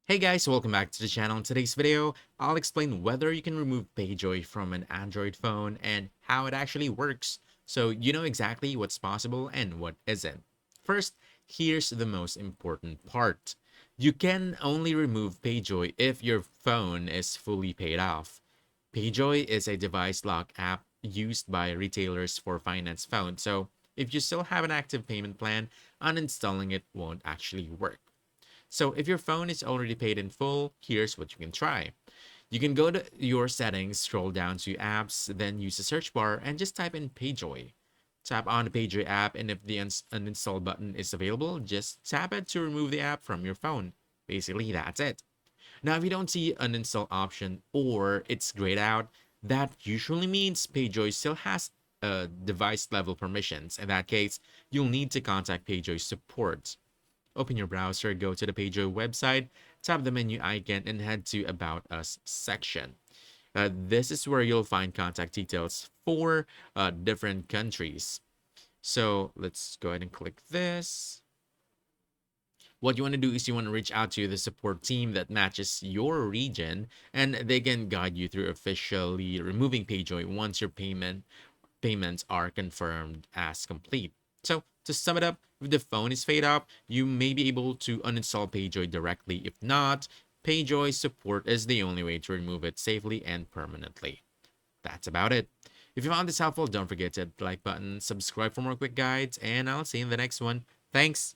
Hey guys, welcome back to the channel. In today's video, I'll explain whether you can remove PayJoy from an Android phone and how it actually works, so you know exactly what's possible and what isn't. First, here's the most important part. You can only remove PayJoy if your phone is fully paid off. PayJoy is a device lock app used by retailers for finance phones, so if you still have an active payment plan, uninstalling it won't actually work. So if your phone is already paid in full, here's what you can try. You can go to your settings, scroll down to apps, then use the search bar and just type in PayJoy. Tap on the PayJoy app, and if the uninstall button is available, just tap it to remove the app from your phone. Basically, that's it. Now, if you don't see an uninstall option or it's grayed out, that usually means PayJoy still has device level permissions. In that case, you'll need to contact PayJoy support. Open your browser, go to the PayJoy website, tap the menu icon, and head to About Us section. This is where you'll find contact details for different countries. So let's go ahead and click this. What you want to do is you want to reach out to the support team that matches your region, and they can guide you through officially removing PayJoy once your payments are confirmed as complete. So to sum it up, if the phone is fade up, you may be able to uninstall PayJoy directly. If not, PayJoy support is the only way to remove it safely and permanently. That's about it. If you found this helpful, don't forget to hit the like button, subscribe for more quick guides, and I'll see you in the next one. Thanks.